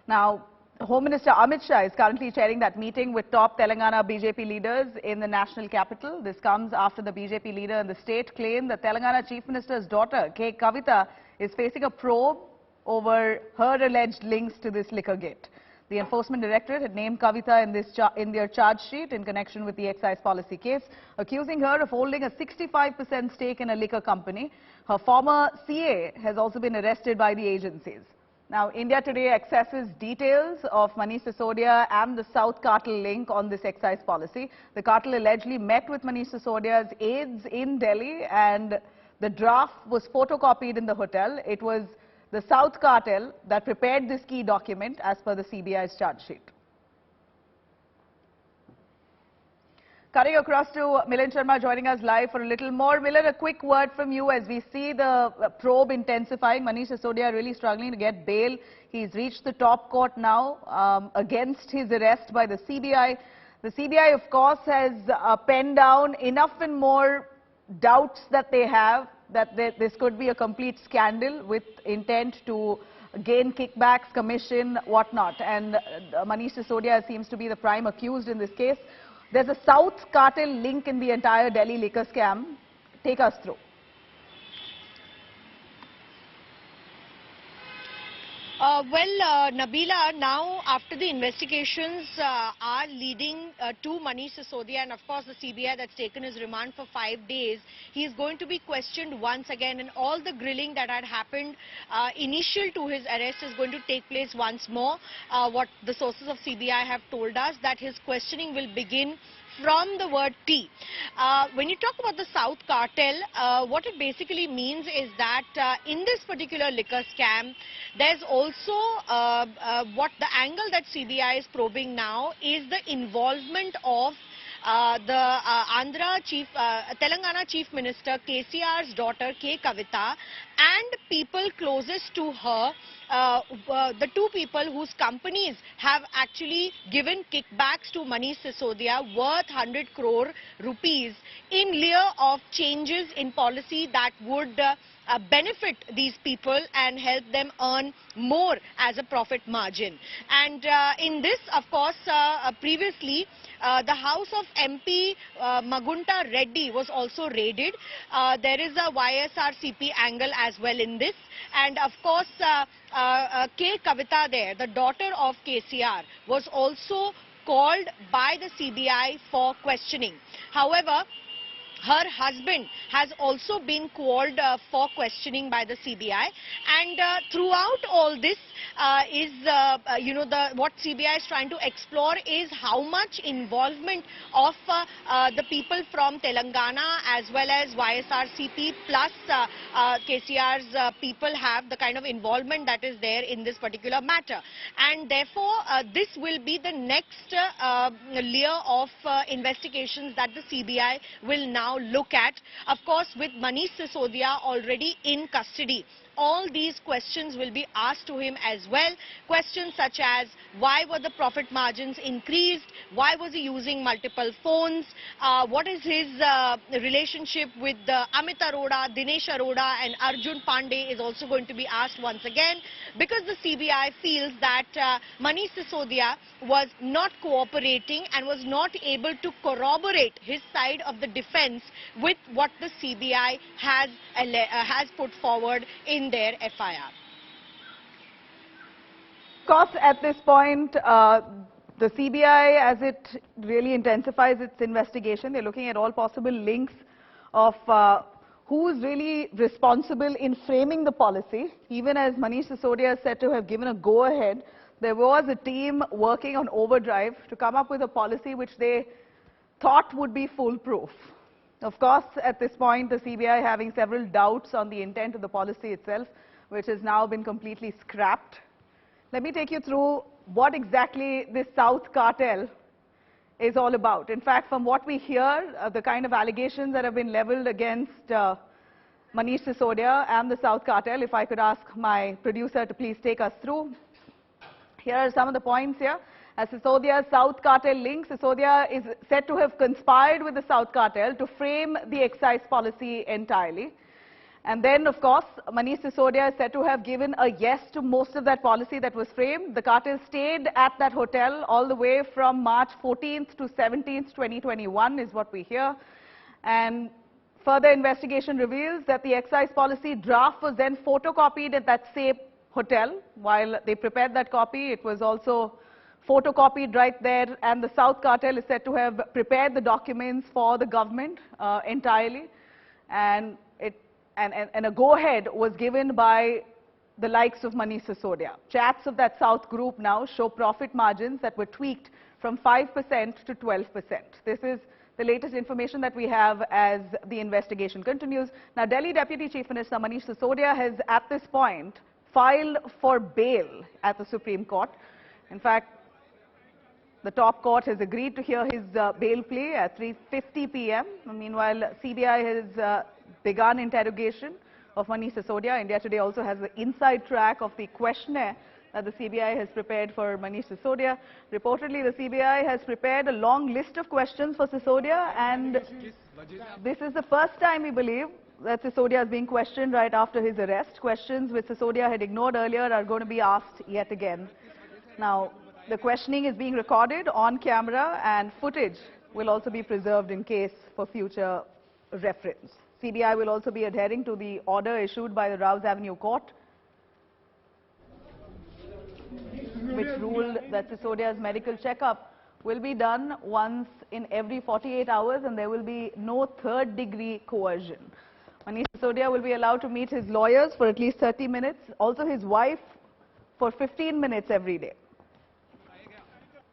Now, Home Minister Amit Shah is currently chairing that meeting with top Telangana BJP leaders in the national capital. This comes after the BJP leader in the state claimed that Telangana Chief Minister's daughter, Kavitha, is facing a probe over her alleged links to this liquor gate. The Enforcement Directorate had named Kavitha in their charge sheet in connection with the excise policy case, accusing her of holding a 65% stake in a liquor company. Her former CA has also been arrested by the agencies. Now, India Today accesses details of Manish Sisodia and the South cartel link on this excise policy. The cartel allegedly met with Manish Sisodia's aides in Delhi and the draft was photocopied in the hotel. It was the South cartel that prepared this key document as per the CBI's charge sheet. Cutting across to Milan Sharma joining us live for a little more. Milan, a quick word from you as we see the probe intensifying. Manish Sisodia really struggling to get bail. He's reached the top court now against his arrest by the CBI. The CBI, of course, has penned down enough and more doubts that they have that this could be a complete scandal with intent to gain kickbacks, commission, whatnot. And Manish Sisodia seems to be the prime accused in this case. There's a South cartel link in the entire Delhi liquor scam. Take us through. Nabila, now after the investigations are leading to Manish Sisodia and of course the CBI that's taken his remand for 5 days, he is going to be questioned once again and all the grilling that had happened initial to his arrest is going to take place once more. What the sources of CBI have told us that his questioning will begin from the word T. When you talk about the South cartel, what it basically means is that in this particular liquor scam, there's also what the angle that CBI is probing now is the involvement of the Telangana Chief Minister KCR's daughter Kavitha and people closest to her, the two people whose companies have actually given kickbacks to Manish Sisodia worth 100 crore rupees in lieu of changes in policy that would benefit these people and help them earn more as a profit margin. And in this, of course, previously, the house of MP Magunta Reddy was also raided. There is a YSRCP angle as well in this. And of course, Kavitha there, the daughter of KCR, was also called by the CBI for questioning. However, her husband has also been called for questioning by the CBI, and throughout all this what CBI is trying to explore is how much involvement of the people from Telangana as well as YSRCP plus KCR's people have, the kind of involvement that is there in this particular matter, and therefore this will be the next layer of investigations that the CBI will now look at. Of course, with Manish Sisodia already in custody, all these questions will be asked to him as well. Questions such as why were the profit margins increased? Why was he using multiple phones? What is his relationship with Amit Arora, Dinesh Arora and Arjun Pandey is also going to be asked once again, because the CBI feels that Manish Sisodia was not cooperating and was not able to corroborate his side of the defense with what the CBI has put forward in their FIR. Of course, at this point, the CBI, as it really intensifies its investigation, they're looking at all possible links of who's really responsible in framing the policy. Even as Manish Sisodia is said to have given a go-ahead, there was a team working on overdrive to come up with a policy which they thought would be foolproof. Of course, at this point, the CBI having several doubts on the intent of the policy itself, which has now been completely scrapped. Let me take you through what exactly this South cartel is all about. In fact, from what we hear, the kind of allegations that have been leveled against Manish Sisodia and the South cartel, if I could ask my producer to please take us through. Here are some of the points here. As Sisodia's South cartel link, Sisodia is said to have conspired with the South cartel to frame the excise policy entirely. And then, of course, Manish Sisodia is said to have given a yes to most of that policy that was framed. The cartel stayed at that hotel all the way from March 14th to 17th, 2021 is what we hear. And further investigation reveals that the excise policy draft was then photocopied at that same hotel. While they prepared that copy, it was also photocopied right there. And the South Cartel is said to have prepared the documents for the government entirely. And a go-ahead was given by the likes of Manish Sisodia. Chats of that South group now show profit margins that were tweaked from 5% to 12%. This is the latest information that we have as the investigation continues. Now, Delhi Deputy Chief Minister Manish Sisodia has, at this point, filed for bail at the Supreme Court. In fact, the top court has agreed to hear his bail plea at 3:50 p.m. Meanwhile, CBI has begun interrogation of Manish Sisodia. India Today also has the inside track of the questionnaire that the CBI has prepared for Manish Sisodia. Reportedly, the CBI has prepared a long list of questions for Sisodia, and this is the first time, we believe, that Sisodia is being questioned right after his arrest. Questions which Sisodia had ignored earlier are going to be asked yet again. Now, the questioning is being recorded on camera, and footage will also be preserved in case for future reference. CBI will also be adhering to the order issued by the Rouse Avenue Court, which ruled that Sisodia's medical checkup will be done once in every 48 hours, and there will be no third-degree coercion. Manish Sisodia will be allowed to meet his lawyers for at least 30 minutes, also his wife for 15 minutes every day.